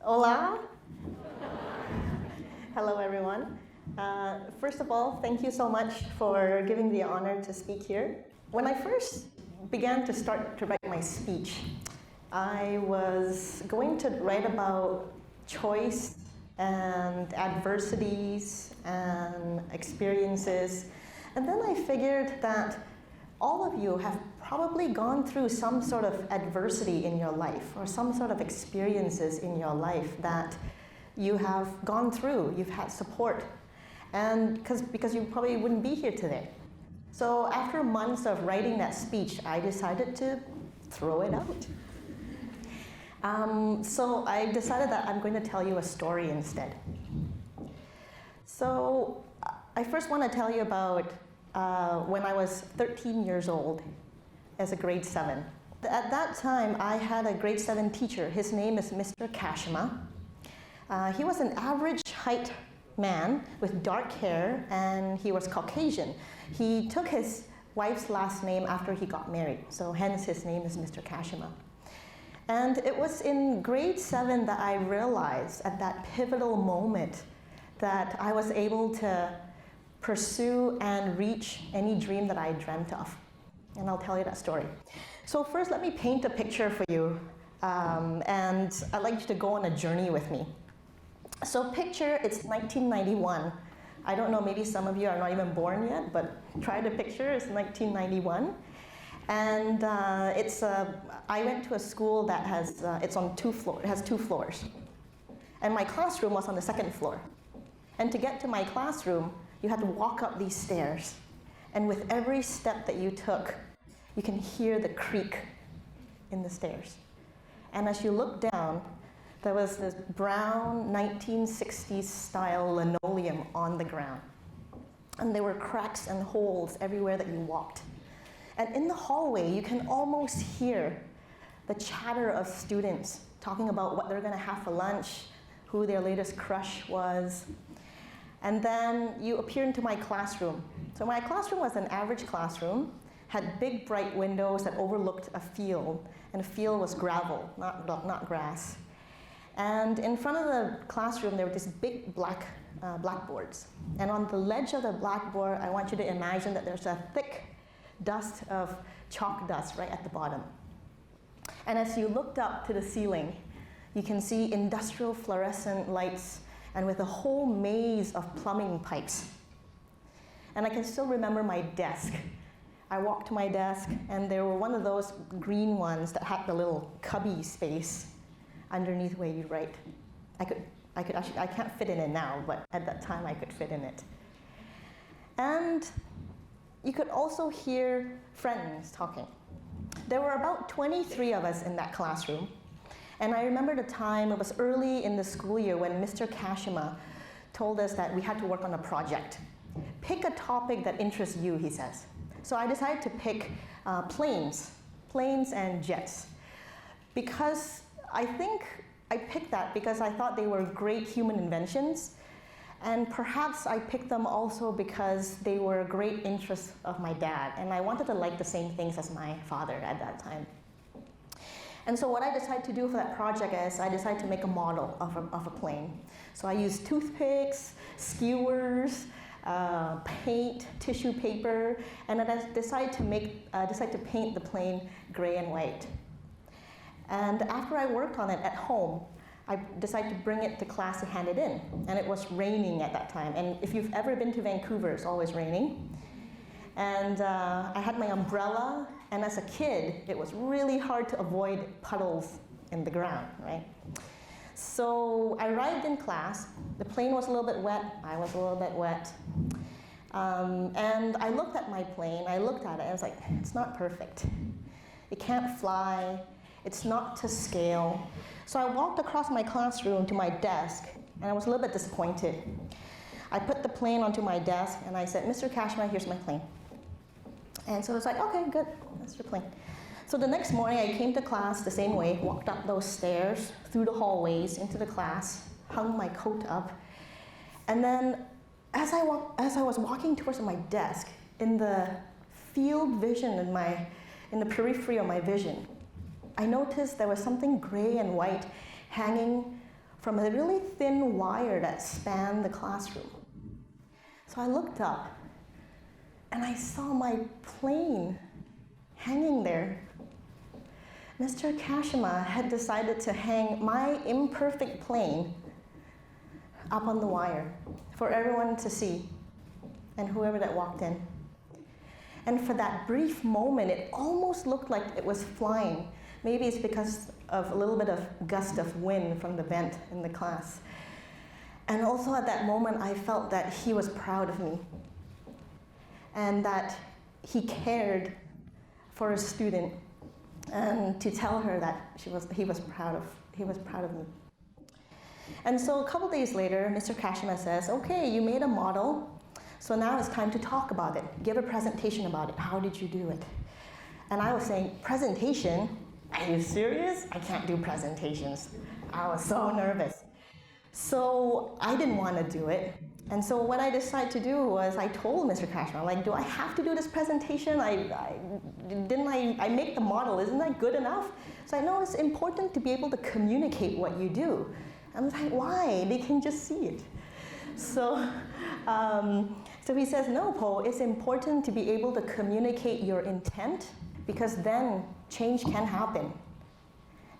Hola. Hello, everyone. First of all, thank you so much for giving the honor to speak here. When I first began to write my speech, I was going to write about choice and adversities and experiences. And then I figured that all of you have probably gone through some sort of adversity in your life or some sort of experiences in your life that you have gone through, you've had support, and because you probably wouldn't be here today. So after months of writing that speech, I decided to throw it out. So I decided that I'm going to tell you a story instead. So I first want to tell you about when I was 13 years old as a grade 7. At that time, I had a grade 7 teacher. His name is Mr. Kijima. He was an average height man with dark hair, and he was Caucasian. He took his wife's last name after he got married, so hence his name is Mr. Kijima. And it was in grade 7 that I realized at that pivotal moment that I was able to pursue and reach any dream that I dreamt of. And I'll tell you that story. So first, let me paint a picture for you, and I'd like you to go on a journey with me. So picture it's 1991. I don't know, maybe some of you are not even born yet, but try to picture it's 1991. And I went to a school that has, it has two floors. And my classroom was on the second floor. And to get to my classroom, you had to walk up these stairs. And with every step that you took, you can hear the creak in the stairs. And as you look down, there was this brown 1960s style linoleum on the ground. And there were cracks and holes everywhere that you walked. And in the hallway, you can almost hear the chatter of students talking about what they're going to have for lunch, who their latest crush was. And then you appear into my classroom. So my classroom was an average classroom, had big bright windows that overlooked a field, and the field was gravel, not grass. And in front of the classroom, there were these big blackboards. And on the ledge of the blackboard, I want you to imagine that there's a thick dust of chalk dust right at the bottom. And as you looked up to the ceiling, you can see industrial fluorescent lights and with a whole maze of plumbing pipes. And I can still remember my desk. I walked to my desk, and there were one of those green ones that had the little cubby space underneath where you write. I can't fit in it now, but at that time I could fit in it. And you could also hear friends talking. There were about 23 of us in that classroom. And I remember the time, it was early in the school year when Mr. Kijima told us that we had to work on a project. Pick a topic that interests you, he says. So I decided to pick planes and jets. Because I think I picked that because I thought they were great human inventions. And perhaps I picked them also because they were a great interest of my dad. And I wanted to like the same things as my father at that time. And so what I decided to do for that project is I decided to make a model of a plane. So I used toothpicks, skewers, paint, tissue paper, and I decided to paint the plane gray and white. And after I worked on it at home, I decided to bring it to class to hand it in. And it was raining at that time. And if you've ever been to Vancouver, it's always raining. And I had my umbrella, and as a kid, it was really hard to avoid puddles in the ground, right? So I arrived in class. The plane was a little bit wet. I was a little bit wet. And I looked at my plane. I looked at it, and I was like, it's not perfect. It can't fly. It's not to scale. So I walked across my classroom to my desk, and I was a little bit disappointed. I put the plane onto my desk, and I said, Mr. Kijima, here's my plane. And so I was like, okay, good, that's your plane. So the next morning, I came to class the same way, walked up those stairs, through the hallways, into the class, hung my coat up. And then as I was walking towards my desk, in the field vision, in the periphery of my vision, I noticed there was something gray and white hanging from a really thin wire that spanned the classroom. So I looked up and I saw my plane hanging there. Mr. Kijima had decided to hang my imperfect plane up on the wire for everyone to see and whoever that walked in. And for that brief moment, it almost looked like it was flying. Maybe it's because of a little bit of gust of wind from the vent in the class. And also at that moment, I felt that he was proud of me and that he cared for a student, and to tell her that he was proud of me. And so a couple days later, Mr. Kijima says, okay, you made a model, so now it's time to talk about it. Give a presentation about it. How did you do it? And I was saying, presentation? Are you serious? I can't do presentations. I was so nervous. So I didn't want to do it. And so what I decided to do was I told Mr. Kijima, like, do I have to do this presentation? Didn't I make the model? Isn't that good enough? So I know it's important to be able to communicate what you do. I was like, why? They can just see it. So he says, no, Poh, it's important to be able to communicate your intent, because then change can happen.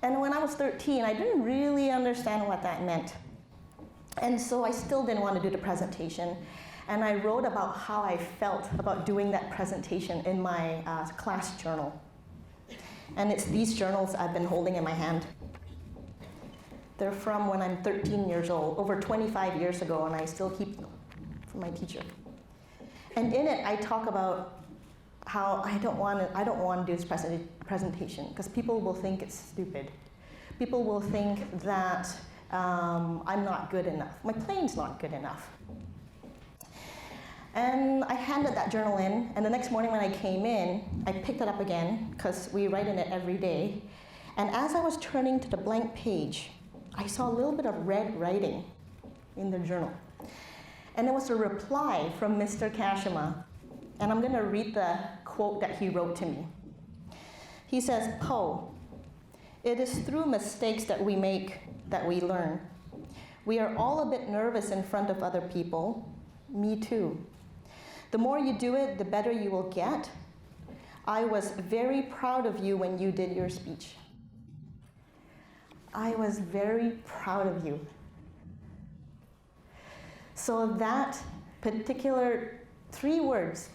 And when I was 13, I didn't really understand what that meant. And so I still didn't want to do the presentation. And I wrote about how I felt about doing that presentation in my class journal. And it's these journals I've been holding in my hand. They're from when I'm 13 years old, over 25 years ago, and I still keep them from my teacher. And in it, I talk about how I don't want to do this presentation because people will think it's stupid. People will think that I'm not good enough. My plane's not good enough. And I handed that journal in, and the next morning when I came in, I picked it up again, because we write in it every day. And as I was turning to the blank page, I saw a little bit of red writing in the journal. And it was a reply from Mr. Kijima. And I'm going to read the quote that he wrote to me. He says, Poh, it is through mistakes that we make that we learn. We are all a bit nervous in front of other people. Me too. The more you do it, the better you will get. I was very proud of you when you did your speech. I was very proud of you. So that particular 4 words,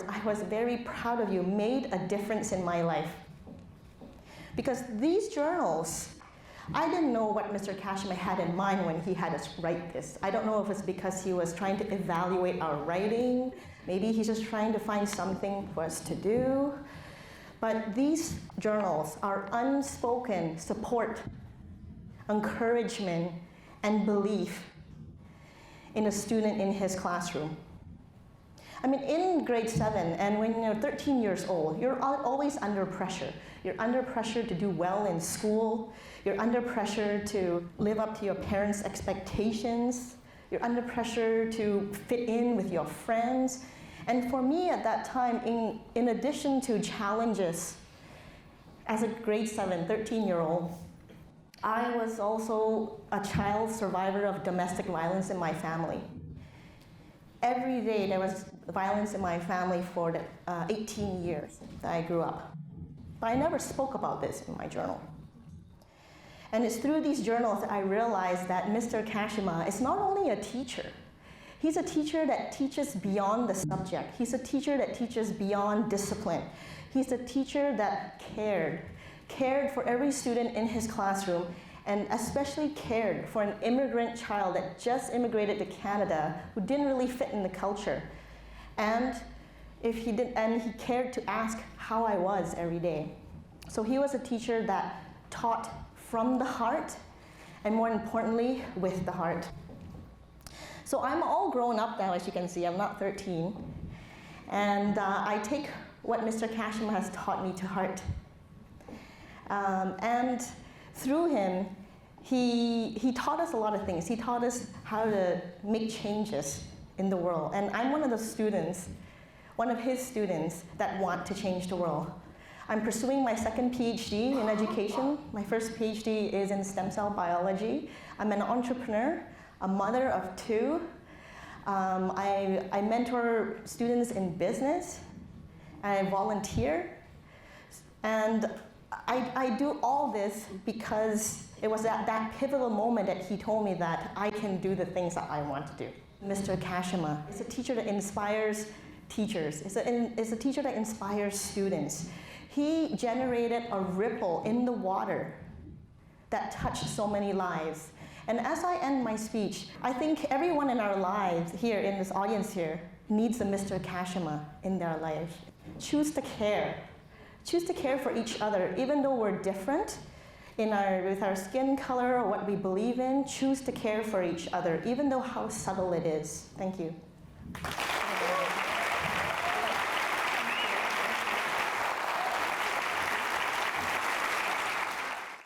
I was very proud of you, made a difference in my life. Because these journals, I didn't know what Mr. Kijima had in mind when he had us write this. I don't know if it's because he was trying to evaluate our writing. Maybe he's just trying to find something for us to do. But these journals are unspoken support, encouragement, and belief in a student in his classroom. I mean, in grade 7, and when you're 13 years old, you're always under pressure. You're under pressure to do well in school. You're under pressure to live up to your parents' expectations. You're under pressure to fit in with your friends. And for me at that time, in addition to challenges, as a grade 7, 13-year-old, I was also a child survivor of domestic violence in my family. Every day there was violence in my family for the 18 years that I grew up. But I never spoke about this in my journal. And it's through these journals that I realized that Mr. Kijima is not only a teacher. He's a teacher that teaches beyond the subject. He's a teacher that teaches beyond discipline. He's a teacher that cared for every student in his classroom, and especially cared for an immigrant child that just immigrated to Canada who didn't really fit in the culture. And he cared to ask how I was every day. So he was a teacher that taught from the heart, and more importantly, with the heart. So I'm all grown up now, as you can see. I'm not 13. And I take what Mr. Kijima has taught me to heart. And through him, he taught us a lot of things. He taught us how to make changes in the world. And I'm one of his students that want to change the world. I'm pursuing my second PhD in education. My first PhD is in stem cell biology. I'm an entrepreneur, a mother of two. I mentor students in business. I volunteer. And I do all this because it was at that pivotal moment that he told me that I can do the things that I want to do. Mr. Kijima is a teacher that inspires teachers. It's a teacher that inspires students. He generated a ripple in the water that touched so many lives. And as I end my speech, I think everyone in our lives here, in this audience here, needs a Mr. Kijima in their life. Choose to care. Choose to care for each other, even though we're different with our skin color or what we believe in. Choose to care for each other, even though how subtle it is. Thank you.